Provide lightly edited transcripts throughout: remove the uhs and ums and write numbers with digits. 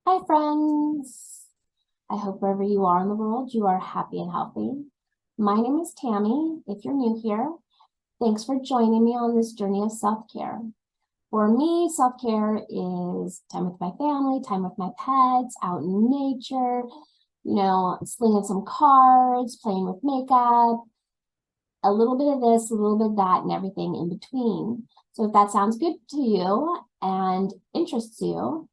Hi, friends. I hope wherever you are in the world, you are happy and healthy. My name is Tammy. If you're new here, thanks for joining me on this journey of self-care. For me, self-care is time with my family, time with my pets, out in nature, slinging some cards, playing with makeup, a little bit of this, a little bit of that, and everything in between. So if that sounds good to you and interests you,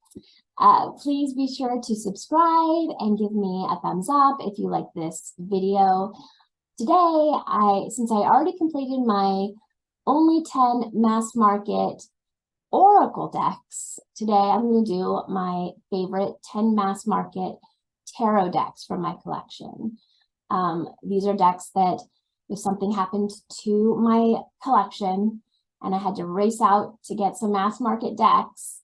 please be sure to subscribe and give me a thumbs up if you like this video. Today, since I already completed my only 10 mass market oracle decks, today I'm going to do my favorite 10 mass market tarot decks from my collection. These are decks that if something happened to my collection and I had to race out to get some mass market decks,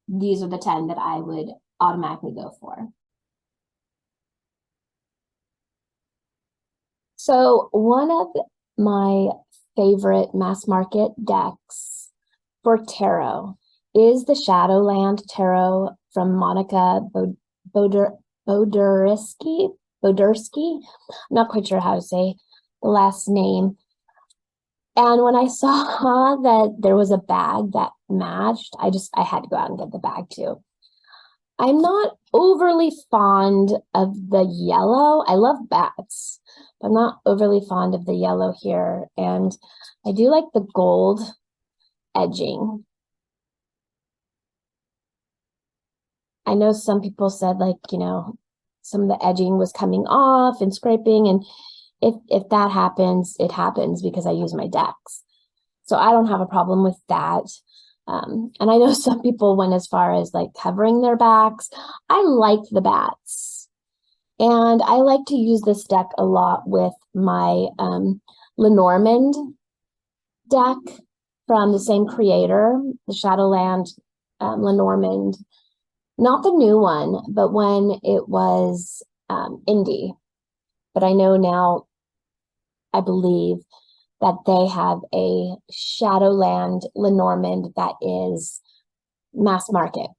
these are the 10 that I would automatically go for. So one of my favorite mass market decks for tarot is the Shadowland Tarot from Monica Bodursky. I'm not quite sure how to say the last name. And when I saw that there was a bag that matched, I had to go out and get the bag too. I'm not overly fond of the yellow. I love bats, but I'm not overly fond of the yellow here. And I do like the gold edging. I know some people said some of the edging was coming off and scraping. And if that happens, it happens because I use my decks. So I don't have a problem with that. And I know some people went as far as covering their backs. I like the bats. And I like to use this deck a lot with my Lenormand deck from the same creator, the Shadowland Lenormand. Not the new one, but when it was indie. But I know now, I believe that they have a Shadowland Lenormand that is mass market.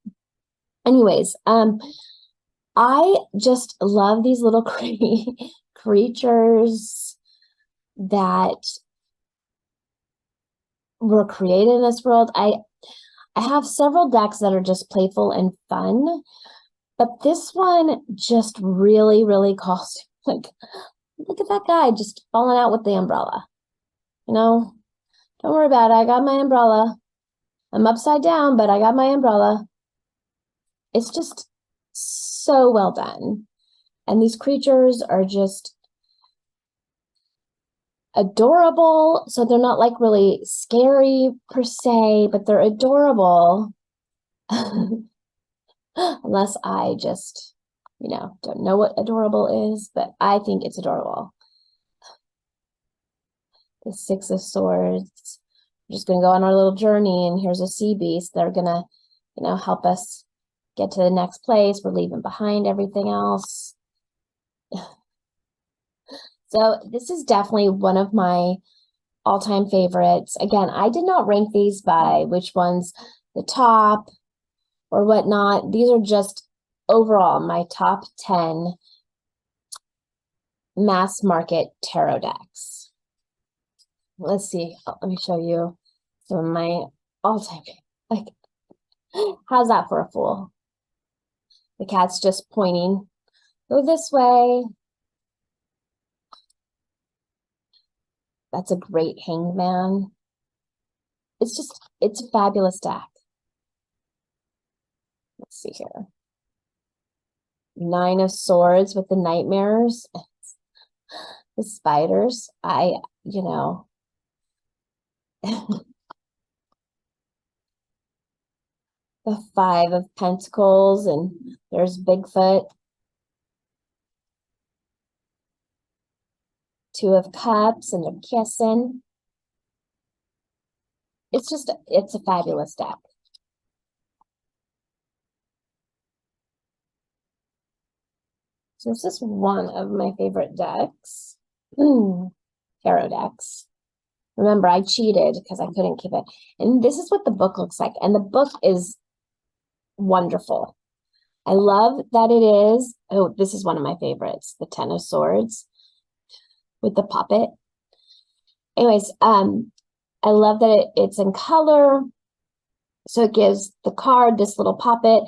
Anyways, I just love these little creatures that were created in this world. I have several decks that are just playful and fun, but this one just really, really calls, look at that guy just falling out with the umbrella. Don't worry about it. I got my umbrella. I'm upside down, but I got my umbrella. It's just so well done. And these creatures are just adorable. So they're not really scary per se, but they're adorable. Unless I just, don't know what adorable is, but I think it's adorable. The Six of Swords. We're just going to go on our little journey, and here's a sea beast. They're going to, help us get to the next place. We're leaving behind everything else. So this is definitely one of my all-time favorites. Again, I did not rank these by which one's the top or whatnot. These are just overall my top 10 mass market tarot decks. Let's see. Let me show you some of my all-time. How's that for a fool? The cat's just pointing. Go this way. That's a great hangman. It's a fabulous deck. Let's see here. Nine of Swords with the nightmares. The spiders. The Five of Pentacles, and there's Bigfoot. Two of Cups, and they're kissing. It's a fabulous deck. So this is one of my favorite decks. Tarot decks. Remember, I cheated because I couldn't keep it. And this is what the book looks like. And the book is wonderful. I love that it is, oh, this is one of my favorites, the Ten of Swords with the puppet. Anyways, I love that it's in color. So it gives the card, this little puppet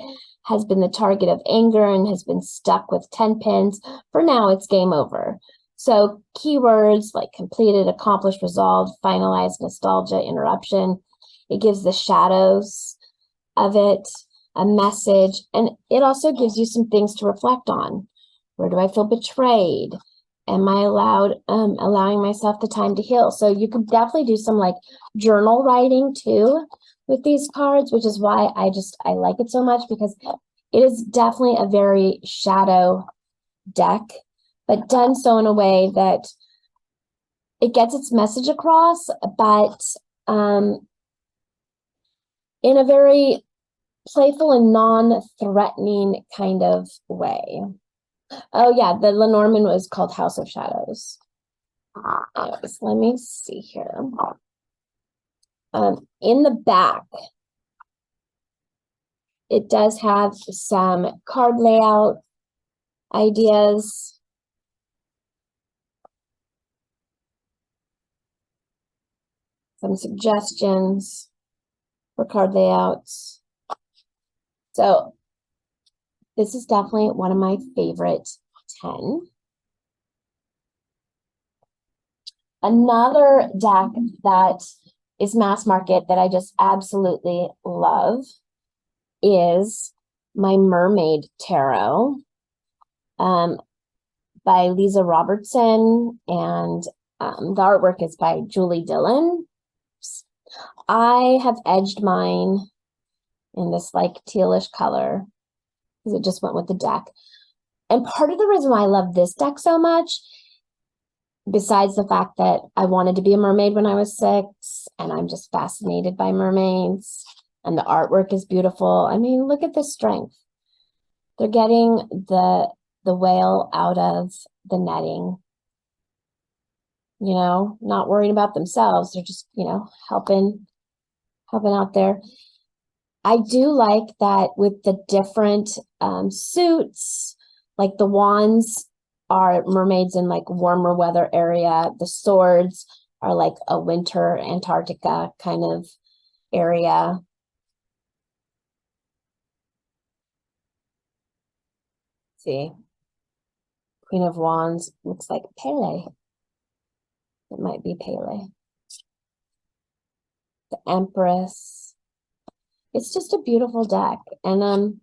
has been the target of anger and has been stuck with 10 pins. For now, it's game over. So keywords like completed, accomplished, resolved, finalized, nostalgia, interruption. It gives the shadows of it, a message, and it also gives you some things to reflect on. Where do I feel betrayed? Am I allowing myself the time to heal? So you could definitely do some like journal writing too with these cards, which is why I like it so much, because it is definitely a very shadow deck, but done so in a way that it gets its message across, but in a very playful and non-threatening kind of way. Oh yeah, the Lenormand was called House of Shadows. Anyways, let me see here. In the back, it does have some card layout ideas. Some suggestions for card layouts. So this is definitely one of my favorite 10. Another deck that is mass market that I just absolutely love is my Mermaid Tarot by Lisa Robertson, and the artwork is by Julie Dillon. I have edged mine in this like tealish color because it just went with the deck. And part of the reason why I love this deck so much, besides the fact that I wanted to be a mermaid when I was 6, and I'm just fascinated by mermaids, and the artwork is beautiful. I mean, look at the strength. They're getting the whale out of the netting, you know, not worrying about themselves. They're just, you know, helping out there. I do like that with the different suits, like the wands are mermaids in like warmer weather area. The swords are like a winter Antarctica kind of area. See, Queen of Wands looks like Pele. It might be Pele. The Empress. It's just a beautiful deck. And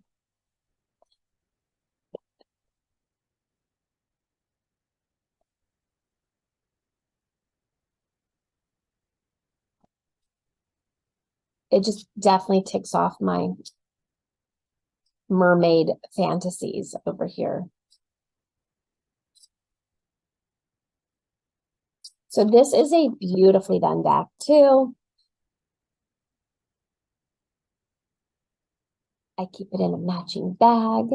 it just definitely ticks off my mermaid fantasies over here. So this is a beautifully done deck too. I keep it in a matching bag.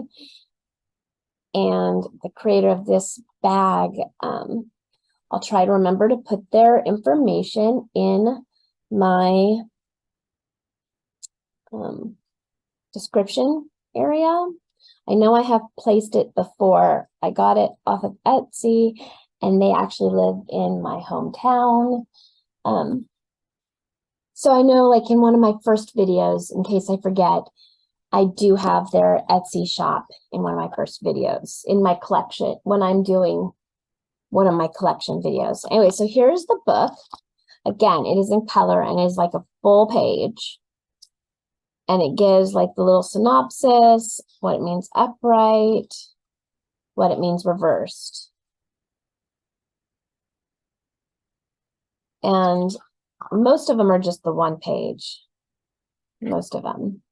And the creator of this bag, I'll try to remember to put their information in my description area. I know I have placed it before. I got it off of Etsy, and they actually live in my hometown. So I know, like in one of my first videos, in case I forget, I do have their Etsy shop in one of my first videos in my collection when I'm doing one of my collection videos. Anyway, so here's the book. Again, it is in color and is like a full page. And it gives like the little synopsis, what it means upright, what it means reversed. And most of them are just the one page. Most of them.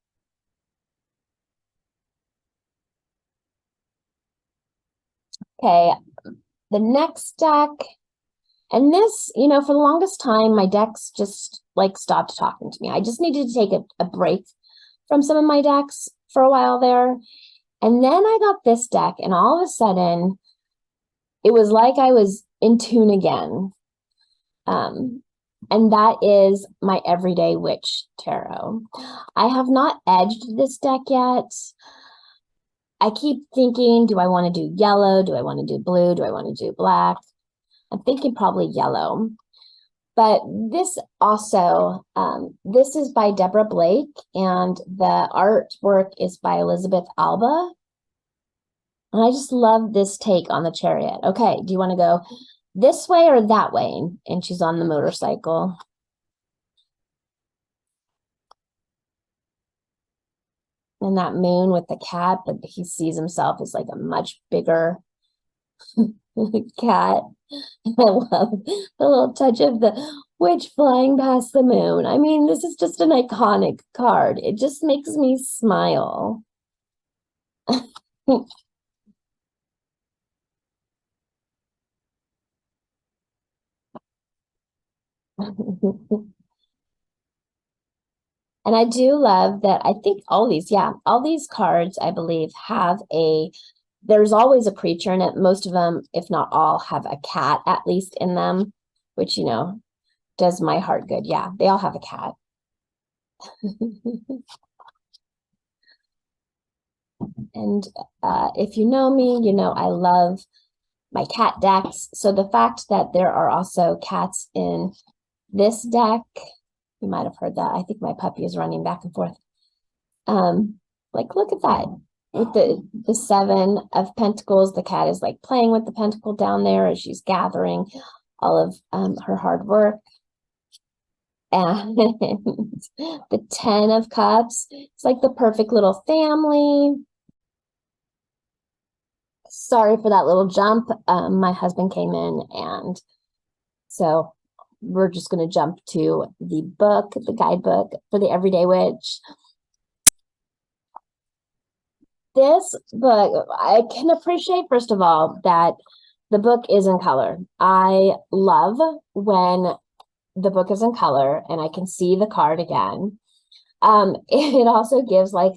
Okay, the next deck, and this, you know, for the longest time, my decks just like stopped talking to me. I just needed to take a break from some of my decks for a while there. And then I got this deck, and all of a sudden, it was like I was in tune again. And that is my Everyday Witch Tarot. I have not edged this deck yet. I keep thinking, do I want to do yellow? Do I want to do blue? Do I want to do black? I'm thinking probably yellow. But this also, this is by Deborah Blake, and the artwork is by Elizabeth Alba. And I just love this take on the chariot. Okay, do you want to go this way or that way? And she's on the motorcycle. And that moon with the cat, but he sees himself as like a much bigger cat. I love the little touch of the witch flying past the moon. I mean, this is just an iconic card. It just makes me smile. And I do love that. I think all these cards, I believe, have there's always a creature in it. Most of them, if not all, have a cat at least in them, which, you know, does my heart good. Yeah, they all have a cat. And if you know me, you know I love my cat decks. So the fact that there are also cats in this deck, you might have heard that. I think my puppy is running back and forth. Like, look at that. With the Seven of Pentacles, the cat is like playing with the pentacle down there as she's gathering all of her hard work. And the 10 of Cups, it's like the perfect little family. Sorry for that little jump. My husband came in, and so we're just going to jump to the book, the guidebook for the Everyday Witch. This book, I can appreciate, first of all, that the book is in color. I love when the book is in color and I can see the card again. It also gives like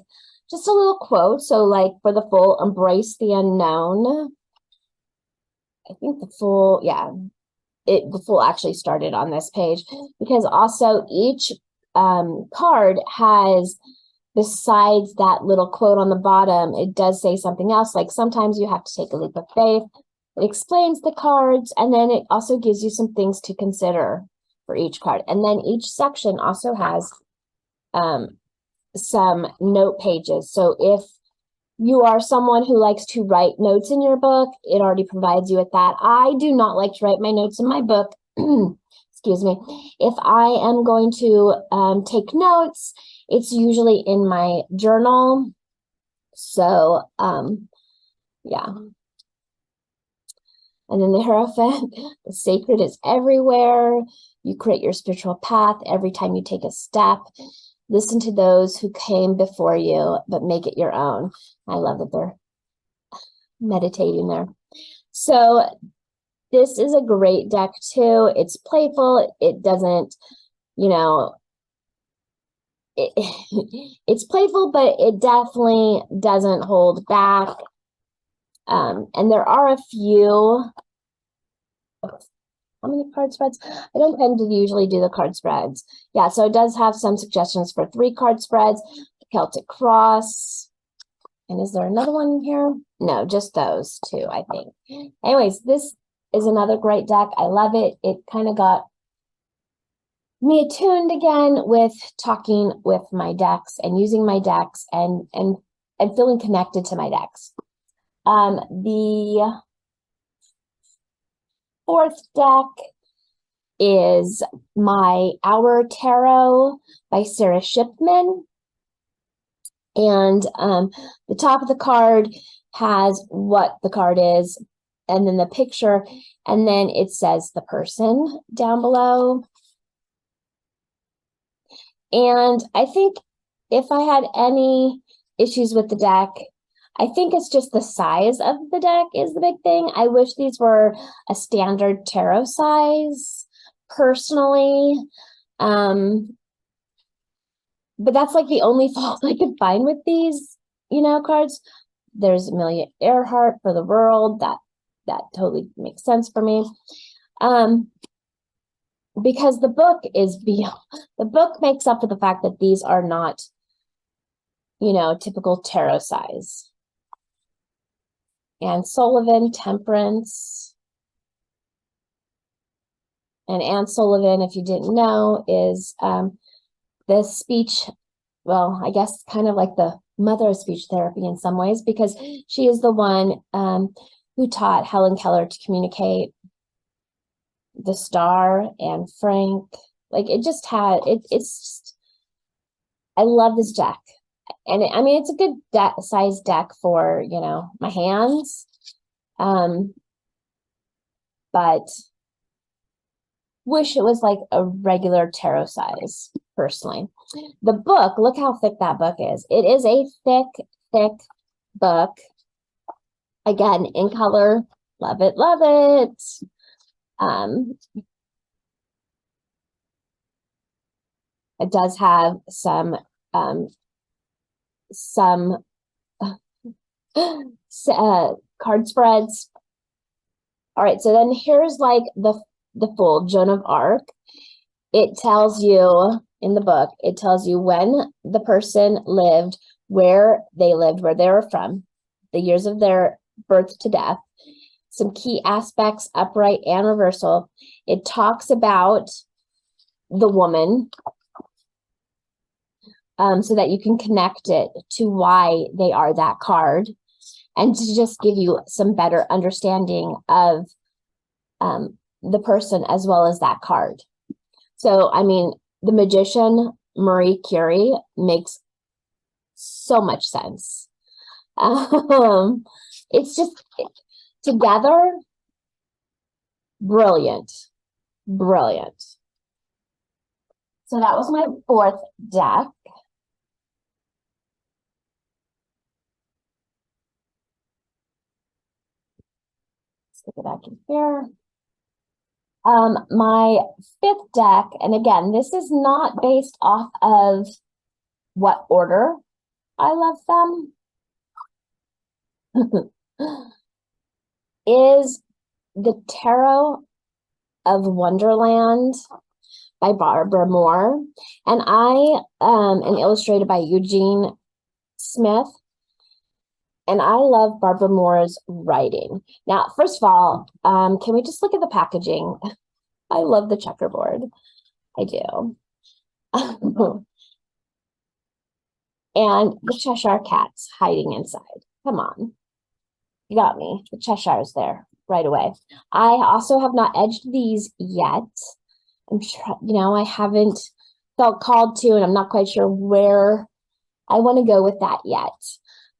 just a little quote. So like for the full, embrace the unknown. I think the full, the full actually started on this page, because also each card has, besides that little quote on the bottom, it does say something else. Like sometimes you have to take a leap of faith. It explains the cards, and then it also gives you some things to consider for each card. And then each section also has some note pages. So if you are someone who likes to write notes in your book, it already provides you with that. I do not like to write my notes in my book. Excuse me. If I am going to take notes, it's usually in my journal. So, yeah. And then the Hierophant, the sacred is everywhere. You create your spiritual path every time you take a step. Listen to those who came before you, but make it your own. I love that they're meditating there. So this is a great deck too. It's playful. It doesn't, you know, it's playful, but it definitely doesn't hold back. And there are a few, how many card spreads? I don't tend to usually do the card spreads. Yeah, so it does have some suggestions for 3 card spreads, Celtic Cross. And is there another one here? No, just those 2, I think. Anyways, this is another great deck. I love it. It kind of got me attuned again with talking with my decks and using my decks and feeling connected to my decks. The 4th deck is my Our Tarot by Sarah Shipman. And the top of the card has what the card is, and then the picture, and then it says the person down below. And I think if I had any issues with the deck, I think it's just the size of the deck is the big thing. I wish these were a standard tarot size, personally. But that's like the only fault I could find with these, you know, cards. There's Amelia Earhart for the world. That totally makes sense for me. Because the book is beyond, the book makes up for the fact that these are not, you know, typical tarot size. Anne Sullivan, Temperance. And Anne Sullivan, if you didn't know, is the speech, well, I guess kind of like the mother of speech therapy in some ways, because she is the one who taught Helen Keller to communicate, the Star and Frank. Like it just had, it's just, I love this deck. And I mean, it's a good size deck for, you know, my hands. But wish it was like a regular tarot size, personally. The book, look how thick that book is. It is a thick, thick book. Again, in color. Love it, love it. It does have some card spreads. All right, so then here's like the full Joan of Arc. It tells you in the book, it tells you when the person lived, where they lived, where they were from, the years of their birth to death, some key aspects, upright and reversal. It talks about the woman, so that you can connect it to why they are that card, and to just give you some better understanding of the person as well as that card. So, I mean, the magician, Marie Curie, makes so much sense. It's just together, brilliant, brilliant. So that was my fourth deck. Stick it back in here. My fifth deck, and again, this is not based off of what order I love them, is the Tarot of Wonderland by Barbara Moore. And I am illustrated by Eugene Smith. And I love Barbara Moore's writing. Now, first of all, can we just look at the packaging? I love the checkerboard. I do. And the Cheshire Cat's hiding inside. Come on. You got me. The Cheshire's there right away. I also have not edged these yet. I'm sure, you know, I haven't felt called to, and I'm not quite sure where I want to go with that yet.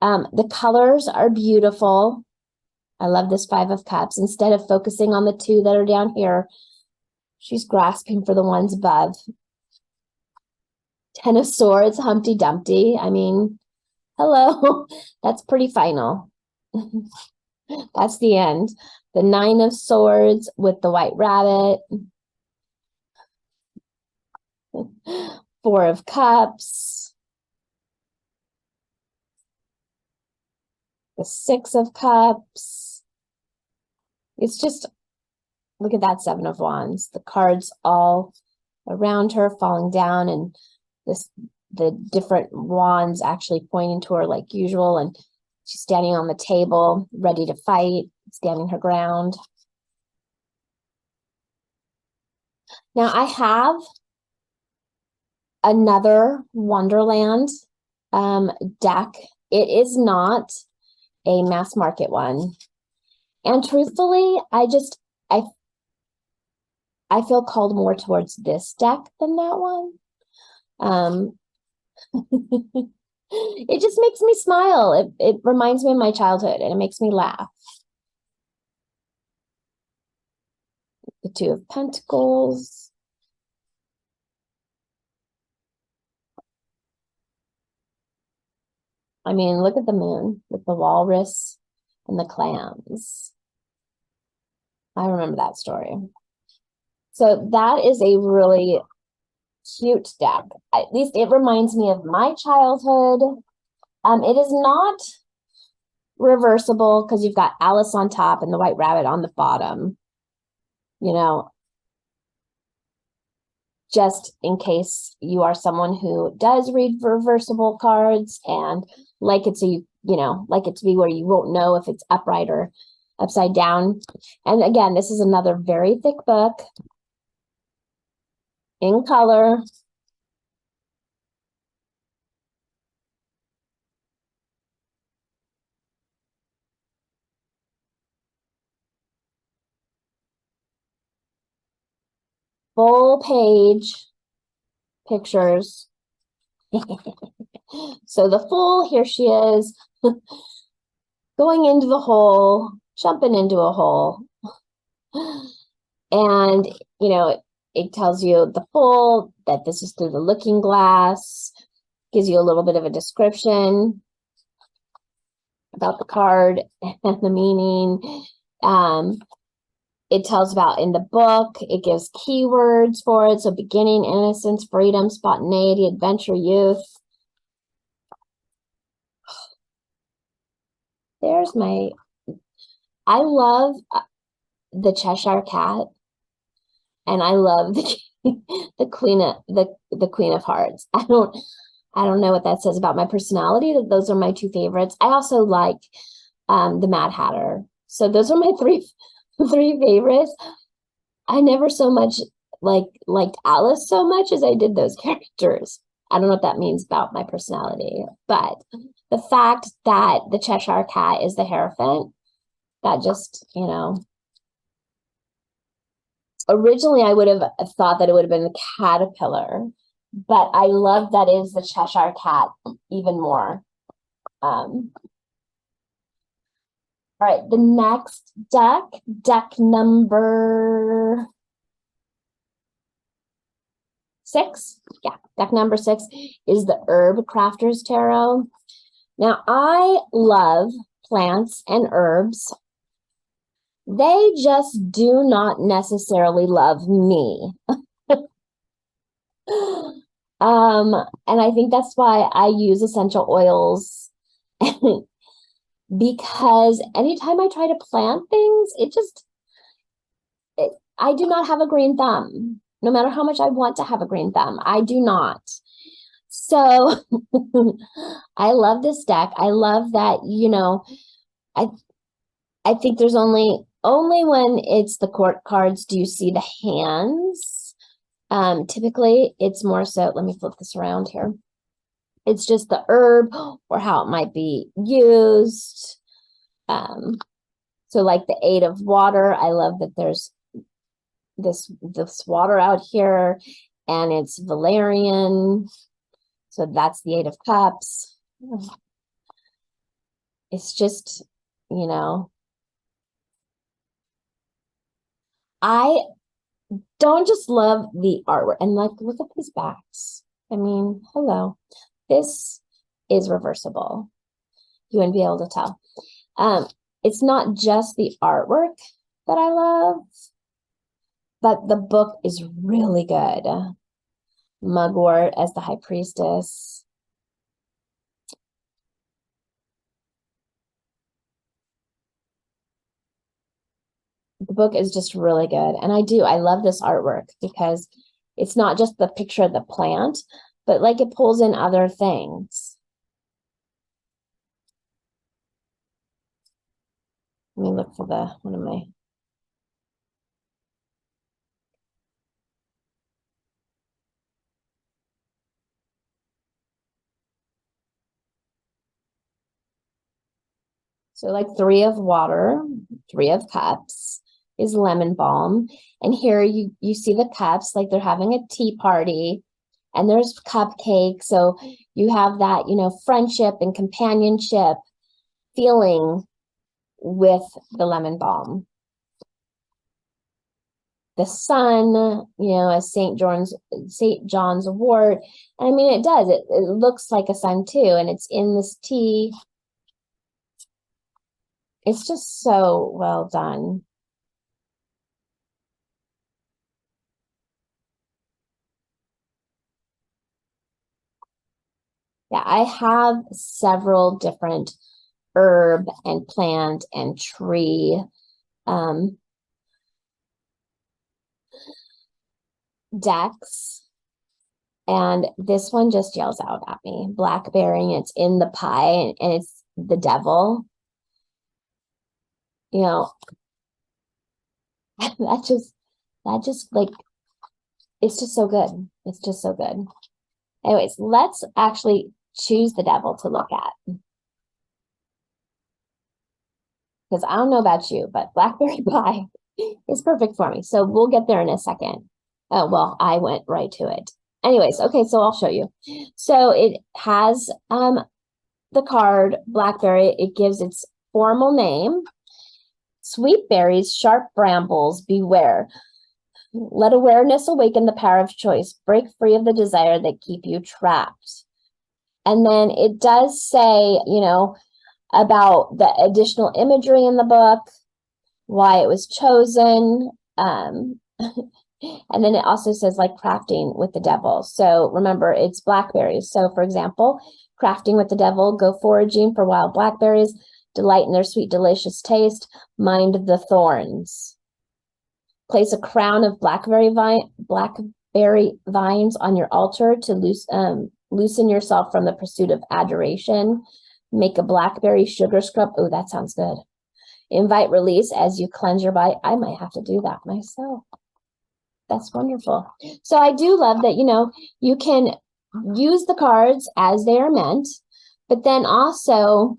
The colors are beautiful. I love this Five of Cups. Instead of focusing on the two that are down here, she's grasping for the ones above. Ten of Swords, Humpty Dumpty. I mean, hello. That's pretty final. That's the end. The Nine of Swords with the White Rabbit. Four of Cups. The Six of Cups. It's just, look at that Seven of Wands. The cards all around her falling down, and the different wands actually pointing to her like usual, and she's standing on the table, ready to fight, standing her ground. Now I have another Wonderland deck. It is not a mass market one. And truthfully, I feel called more towards this deck than that one. It just makes me smile. It reminds me of my childhood, and it makes me laugh. The Two of Pentacles. I mean, look at the moon with the walrus and the clams. I remember that story. So that is a really cute deck. At least it reminds me of my childhood. It is not reversible because you've got Alice on top and the White Rabbit on the bottom. You know, just in case you are someone who does read reversible cards and like it so you you know, like it to be where you won't know if it's upright or upside down. And again, this is another very thick book in color. Full page pictures. So the Fool, here she is, going into the hole, jumping into a hole. And, you know, it tells you the Fool, that this is through the looking glass, gives you a little bit of a description about the card and the meaning. It tells about in the book, it gives keywords for it. So beginning, innocence, freedom, spontaneity, adventure, youth. There's my, I love the Cheshire Cat, and I love the Queen of the Queen of Hearts. I don't know what that says about my personality. That those are my two favorites. I also like the Mad Hatter. So those are my three favorites. I never so much liked Alice so much as I did those characters. I don't know what that means about my personality, but the fact that the Cheshire Cat is the Hierophant, that just, you know, originally I would have thought that it would have been the caterpillar, but I love that is the Cheshire Cat even more. All right, the next deck number 6. Yeah, deck number 6 is the Herb Crafters Tarot. Now, I love plants and herbs. They just do not necessarily love me. And I think that's why I use essential oils. Because anytime I try to plant things, I do not have a green thumb. No matter how much I want to have a green thumb, I do not. So I love this deck. I love that, you know, I think there's only when it's the court cards do you see the hands. Typically it's more so, let me flip this around here. It's just the herb or how it might be used. So like the 8 of water, I love that there's this water out here, and it's Valerian. So that's the 8 of cups. It's just, you know, I don't just love the artwork, and like, look at these backs. I mean, hello. This is reversible. You wouldn't be able to tell. It's not just the artwork that I love, but the book is really good. Mugwort as the High Priestess. The book is just really good. And I love this artwork because it's not just the picture of the plant, but like it pulls in other things. Let me look for one of my. So like 3 of water, 3 of cups is lemon balm. And here you see the cups, like they're having a tea party, and there's cupcakes. So you have that, you know, friendship and companionship feeling with the lemon balm. The sun, you know, as St. John's wort. And I mean, it does. It looks like a sun too, and it's in this tea. It's just so well done. Yeah, I have several different herb and plant and tree decks. And this one just yells out at me. Blackberry, and it's in the pie, and it's the devil, you know, that just like, it's just so good. It's just so good. Anyways, let's actually choose the devil to look at. Because I don't know about you, but Blackberry Pie is perfect for me. So we'll get there in a second. Oh, well, I went right to it. Anyways, okay, so I'll show you. So it has the card Blackberry. It gives its formal name. Sweet berries, sharp brambles, beware. Let awareness awaken the power of choice. Break free of the desire that keep you trapped. And then it does say, you know, about the additional imagery in the book, why it was chosen. And then it also says like crafting with the devil. So remember, it's blackberries. So for example, crafting with the devil, go foraging for wild blackberries, delight in their sweet, delicious taste, mind the thorns. Place a crown of blackberry vines on your altar to loosen yourself from the pursuit of adoration. Make a blackberry sugar scrub. Oh, that sounds good. Invite release as you cleanse your body. I might have to do that myself. That's wonderful. So I do love that, you know, you can use the cards as they are meant, but then also,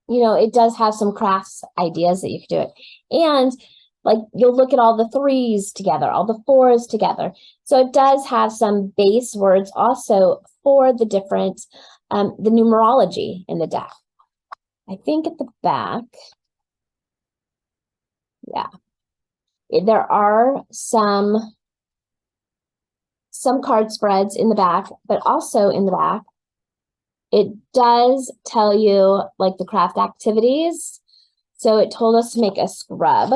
you know, it does have some crafts ideas that you could do it. And like, you'll look at all the threes together, all the fours together. So it does have some base words also for the different, the numerology in the deck. I think at the back, yeah, there are some card spreads in the back, but also in the back, it does tell you like the craft activities. So it told us to make a scrub.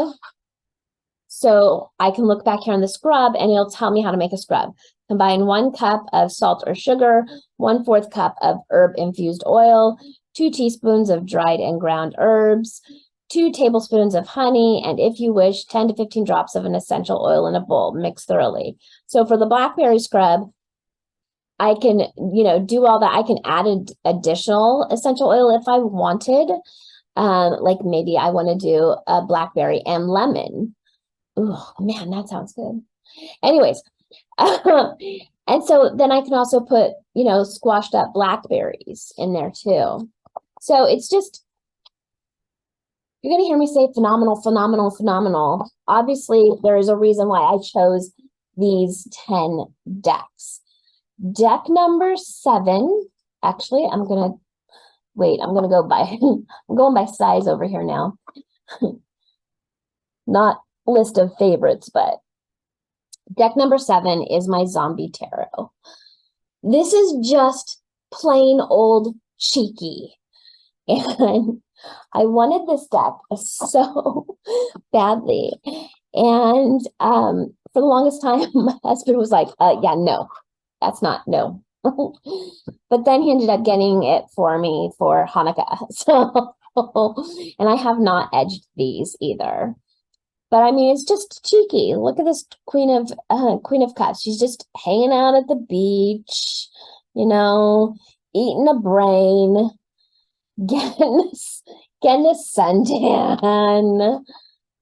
So I can look back here on the scrub and it'll tell me how to make a scrub. Combine 1 cup of salt or sugar, 1/4 cup of herb-infused oil, 2 teaspoons of dried and ground herbs, 2 tablespoons of honey, and if you wish, 10 to 15 drops of an essential oil in a bowl. Mix thoroughly. So for the blackberry scrub, I can, you know, do all that. I can add an additional essential oil if I wanted. Like maybe I want to do a blackberry and lemon. Oh man, that sounds good. Anyways, and so then I can also put, you know, squashed up blackberries in there too. So it's just, you're going to hear me say phenomenal, phenomenal, phenomenal. Obviously, there is a reason why I chose these 10 decks. Deck number 7, actually, I'm going to, wait, I'm going to go by, I'm going by size over here now. Not list of favorites, but deck number 7 is my Zombie Tarot. This is just plain old cheeky. And I wanted this deck so badly. And for the longest time, my husband was like, yeah, no, that's not, no. But then he ended up getting it for me for Hanukkah. So, and I have not edged these either. But I mean, it's just cheeky. Look at this Queen of Cups. She's just hanging out at the beach, you know, eating a brain, getting a suntan.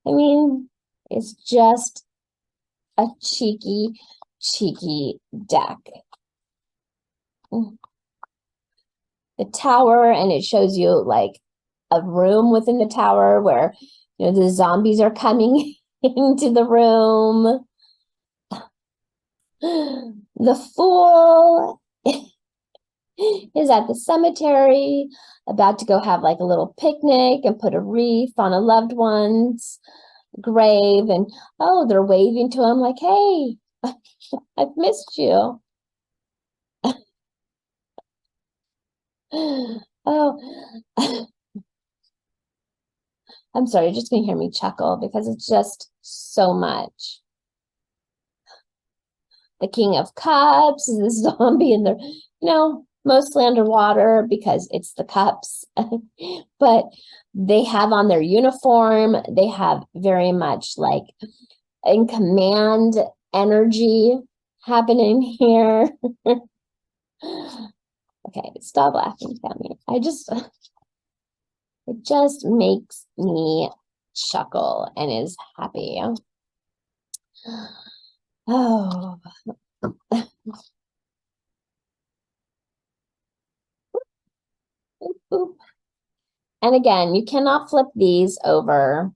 I mean, it's just a cheeky deck. The tower, and it shows you like a room within the tower where, you know, the zombies are coming into the room. The Fool is at the cemetery, about to go have like a little picnic and put a wreath on a loved one's grave. And oh, they're waving to him like, hey, I've missed you. Oh, I'm sorry, you're just gonna hear me chuckle because it's just so much. The King of Cups is the zombie, and they're, you know, mostly underwater because it's the cups. But they have on their uniform, they have very much like in command energy happening here. Okay, stop laughing, Tammy. It just makes me chuckle and is happy. Oh. Oop. And again, you cannot flip these over.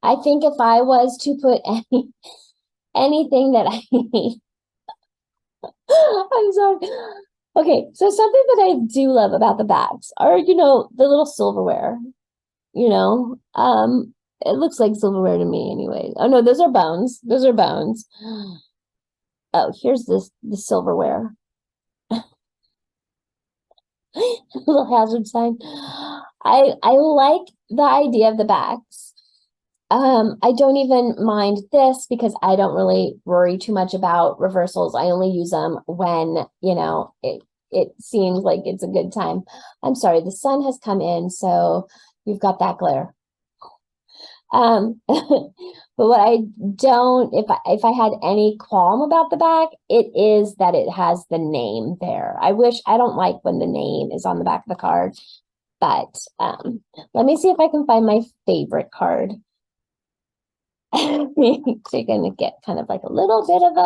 I think if I was to put anything that I I'm sorry. Okay, so something that I do love about the backs are, the little silverware, it looks like silverware to me anyway. Oh no, those are bones. Those are bones. Oh, here's the silverware. Little hazard sign. I like the idea of the backs. I don't even mind this because I don't really worry too much about reversals. I only use them when, it seems like it's a good time. I'm sorry, the sun has come in, so you've got that glare. But what I don't, if I had any qualm about the back, it is that it has the name there. I don't like when the name is on the back of the card, but let me see if I can find my favorite card. You're gonna get kind of like a little bit of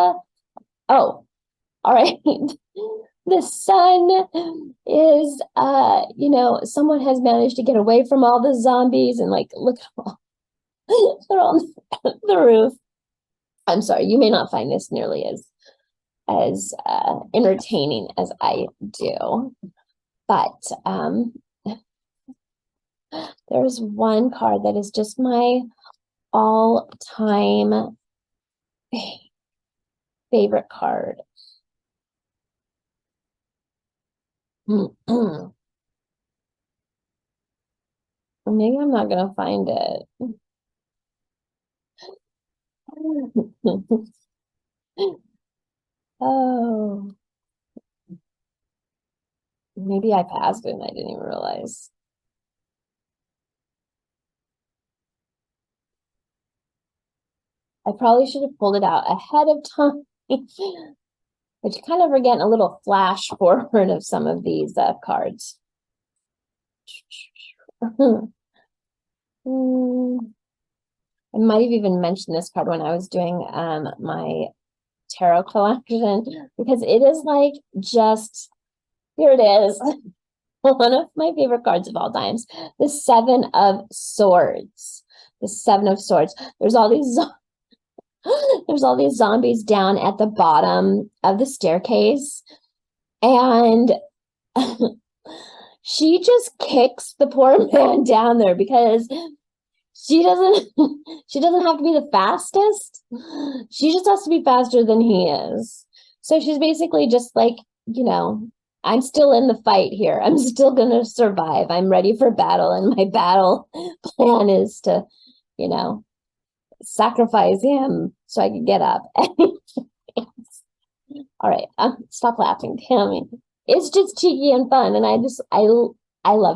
all right. The sun is, someone has managed to get away from all the zombies and like, look at all, they're on the roof. I'm sorry, you may not find this nearly as entertaining as I do, but there's one card that is just my all-time favorite card. Maybe I'm not gonna find it. Oh, maybe I passed it and I didn't even realize. I probably should have pulled it out ahead of time. But you kind of are getting a little flash forward of some of these cards. I might have even mentioned this card when I was doing my tarot collection because it is like just, here it is. One of my favorite cards of all times, the Seven of Swords. The Seven of Swords. There's all these zombies down at the bottom of the staircase, and she just kicks the poor man down there because she doesn't have to be the fastest. She just has to be faster than he is. So she's basically just like, I'm still in the fight here. I'm still going to survive. I'm ready for battle. And my battle plan is to, sacrifice him so I can get up. All right. Stop laughing, Tammy. It's just cheeky and fun. And I love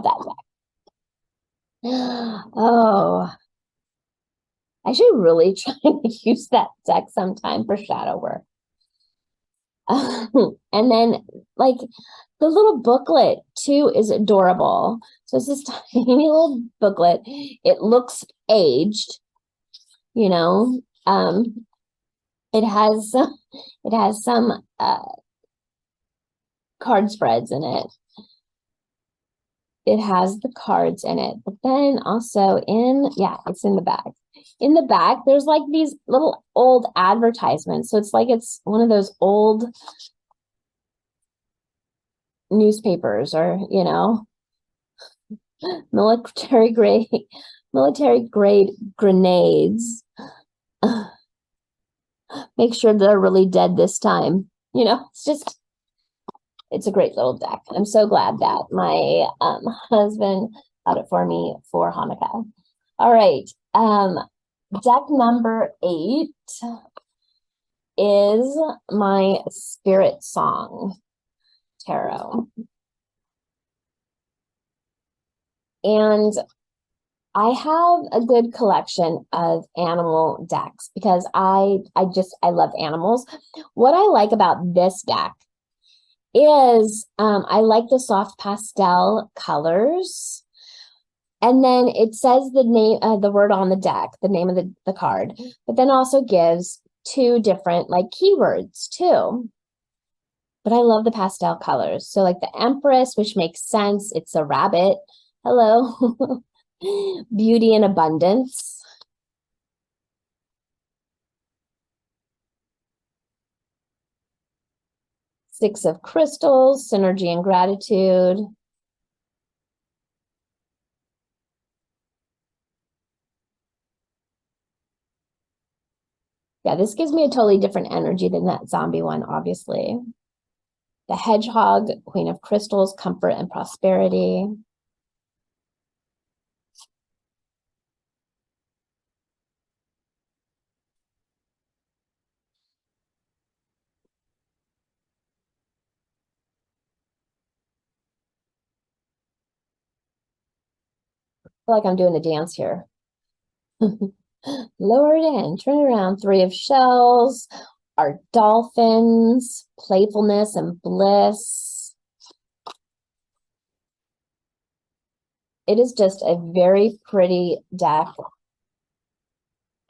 that deck. Oh, I should really try to use that deck sometime for shadow work. And then like the little booklet too is adorable. So it's this tiny little booklet. It looks aged, it has some card spreads in it. It has the cards in it, but then also it's in the back. In the back, there's like these little old advertisements. So it's like it's one of those old newspapers or, military grade grenades. Make sure they're really dead this time. It's a great little deck. I'm so glad that my husband got it for me for Hanukkah. All right. Deck number 8 is my Spirit Song Tarot. And I have a good collection of animal decks because I love animals. What I like about this deck is, I like the soft pastel colors. And then it says the name, the word on the deck, the name of the card, but then also gives two different like keywords too. But I love the pastel colors. So like the Empress, which makes sense. It's a rabbit. Hello. Beauty and abundance. Six of crystals, synergy and gratitude. Yeah, this gives me a totally different energy than that zombie one, obviously. The hedgehog, queen of crystals, comfort and prosperity. I feel like I'm doing a dance here. Lower it in, turn it around. Three of shells, our dolphins, playfulness and bliss. It is just a very pretty deck.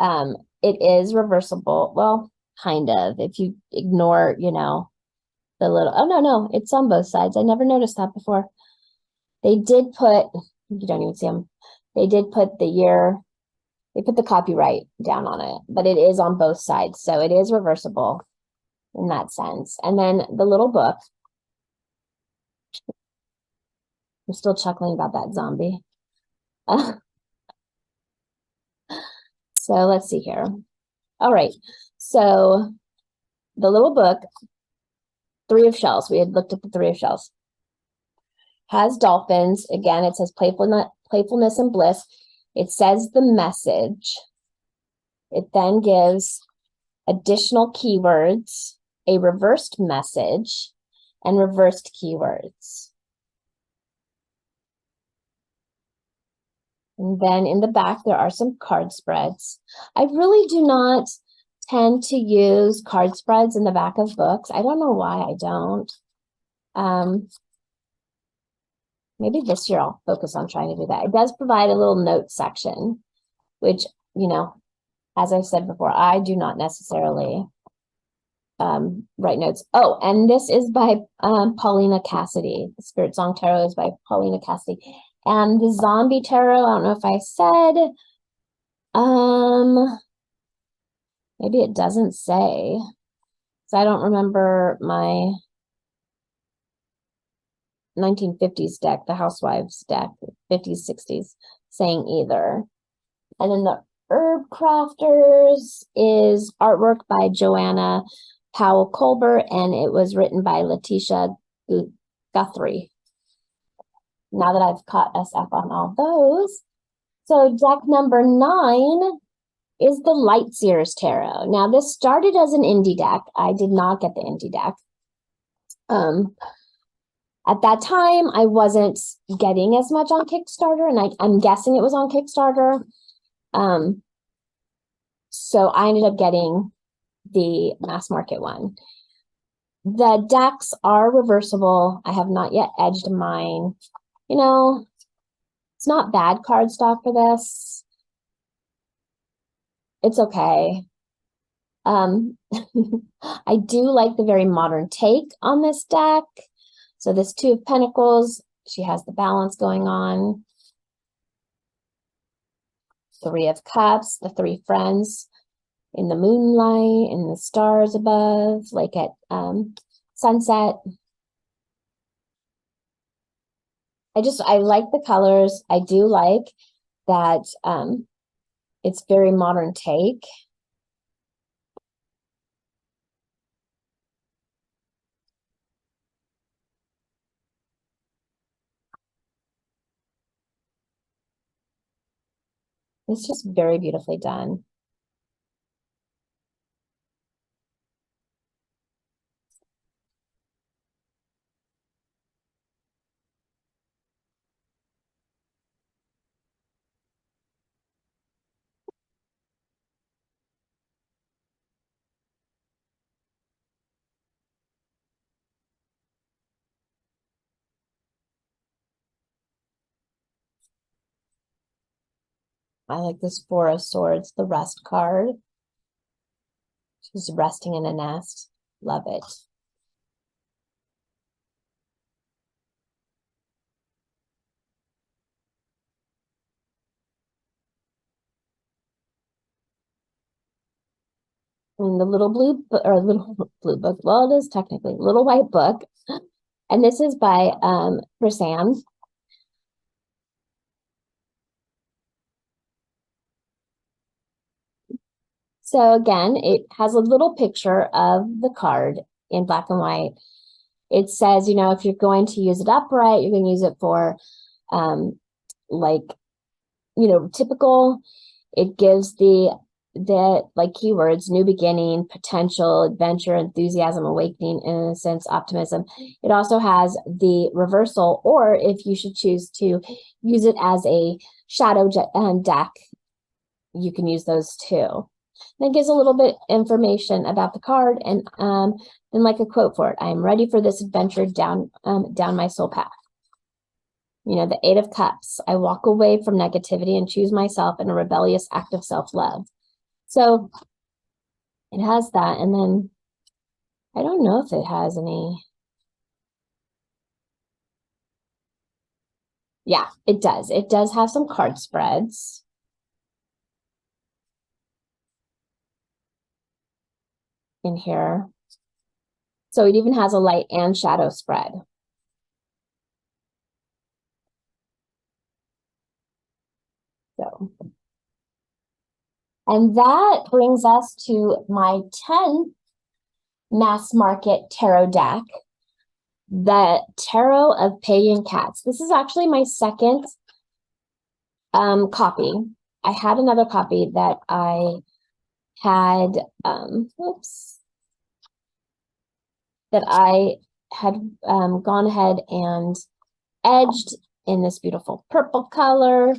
It is reversible. Well, kind of, if you ignore, you know, the little, oh, no, it's on both sides. I never noticed that before. They did put, you don't even see them. They did put the year, they put the copyright down on it, but it is on both sides. So it is reversible in that sense. And then the little book. I'm still chuckling about that zombie. So let's see here. All right. So the little book, Three of Shells. We had looked at the Three of Shells. Has dolphins. Again, it says playfulness and bliss. It says the message. It then gives additional keywords, a reversed message, and reversed keywords. And then in the back, there are some card spreads. I really do not tend to use card spreads in the back of books. I don't know why I don't. Maybe this year I'll focus on trying to do that. It does provide a little note section, which, you know, as I've said before, I do not necessarily write notes. Oh, and this is by Paulina Cassidy. The Spirit Song Tarot is by Paulina Cassidy. And the Zombie Tarot, I don't know if I said, maybe it doesn't say. So I don't remember my 1950s deck, the Housewives deck, 50s, 60s, saying either. And then the Herb Crafters is artwork by Joanna Powell Colbert, and it was written by Letitia Guthrie. Now that I've caught us up on all those. So deck number 9 is the Lightseers Tarot. Now this started as an indie deck. I did not get the indie deck. At that time, I wasn't getting as much on Kickstarter, and I'm guessing it was on Kickstarter. So I ended up getting the mass market one. The decks are reversible. I have not yet edged mine. You know, it's not bad cardstock for this. It's okay. I do like the very modern take on this deck. So this Two of Pentacles, she has the balance going on. Three of Cups, the three friends in the moonlight, in the stars above, like at sunset. I like the colors. I do like that it's very modern take. It's just very beautifully done. I like this Four of Swords, the rest card. She's resting in a nest. Love it. And the little blue or little blue book. Well, it is technically little white book. And this is by Sam. So again, it has a little picture of the card in black and white. It says, you know, if you're going to use it upright, you're going to use it for like, you know, typical. It gives the like keywords: new beginning, potential, adventure, enthusiasm, awakening, innocence, optimism. It also has the reversal, or if you should choose to use it as a shadow deck, you can use those too. And it gives a little bit information about the card, and then like a quote for it: I am ready for this adventure down my soul path. You know, the Eight of Cups. I walk away from negativity and choose myself in a rebellious act of self-love. So it has that. And then I don't know if it has any. Yeah, it does. It does have some card spreads. In here. So it even has a light and shadow spread. So, and that brings us to my 10th mass market tarot deck, the Tarot of Pagan Cats. This is actually my second copy. I had another copy that I had, that I had gone ahead and edged in this beautiful purple color. I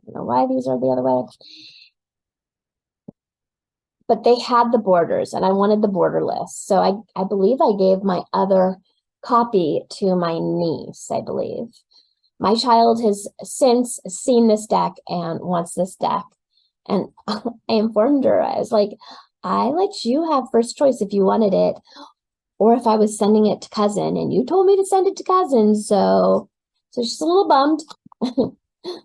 don't know why these are the other way. But they had the borders, and I wanted the borderless. So I believe I gave my other copy to my niece, I believe. My child has since seen this deck and wants this deck. And I informed her, I was like, I let you have first choice if you wanted it, or if I was sending it to cousin, and you told me to send it to cousin. So she's a little bummed.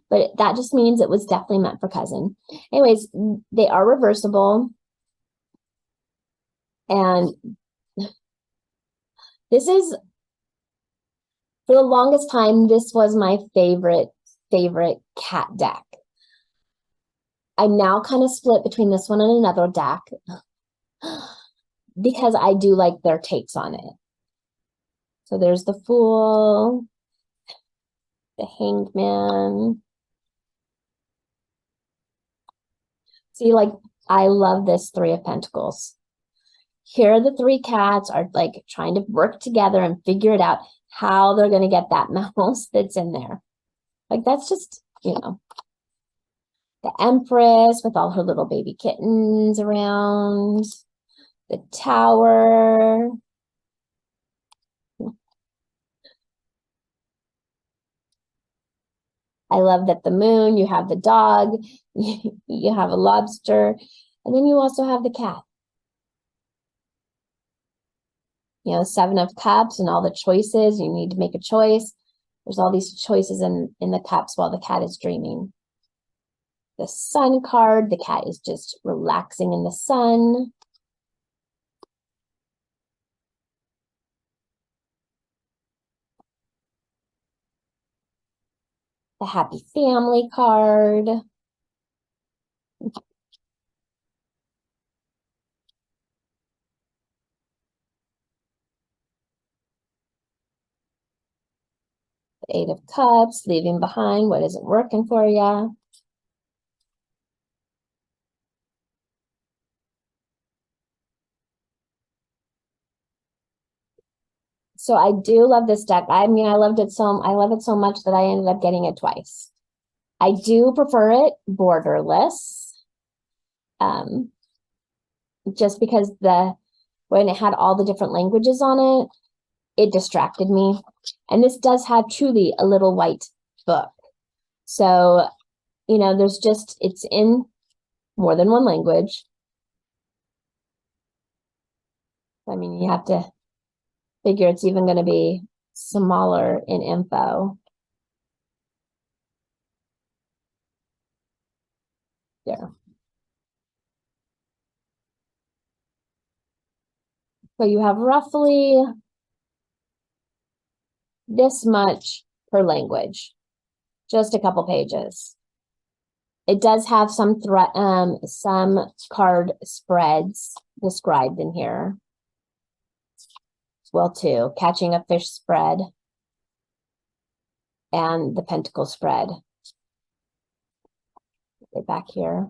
But that just means it was definitely meant for cousin. Anyways, they are reversible. And this is, for the longest time, this was my favorite cat deck. I'm now kind of split between this one and another deck because I do like their takes on it. So there's the Fool, the Hanged Man. See, like, I love this Three of Pentacles. Here the three cats are like trying to work together and figure it out how they're going to get that mouse that's in there. Like, that's just, you know, the Empress with all her little baby kittens around, the Tower. I love that the Moon, you have the dog, you have a lobster, and then you also have the cat. You know, Seven of Cups and all the choices. You need to make a choice. There's all these choices in the cups while the cat is dreaming. The Sun card, the cat is just relaxing in the sun. The Happy Family card. The Eight of Cups, leaving behind what isn't working for you. So I do love this deck. I mean, I love it so much that I ended up getting it twice. I do prefer it borderless. Just because when it had all the different languages on it, it distracted me. And this does have truly a little white book. So you know, it's in more than one language. I mean, you have to figure it's even going to be smaller in info. There. So you have roughly this much per language, just a couple pages. It does have some card spreads described in here. Well, too, catching a fish spread and the pentacle spread. Right back here.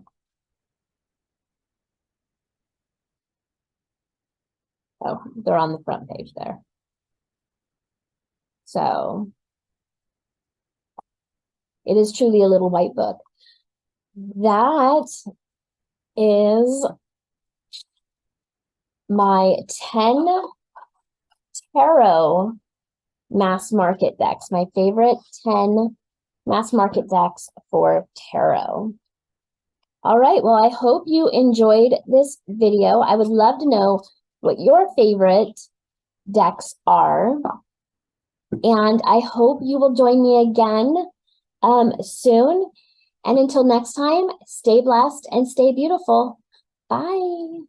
Oh, they're on the front page there. So it is truly a little white book. That is my 10 tarot mass market decks, my favorite 10 mass market decks for tarot. All right, well, I hope you enjoyed this video. I would love to know what your favorite decks are. And I hope you will join me again soon. And until next time, stay blessed and stay beautiful. Bye.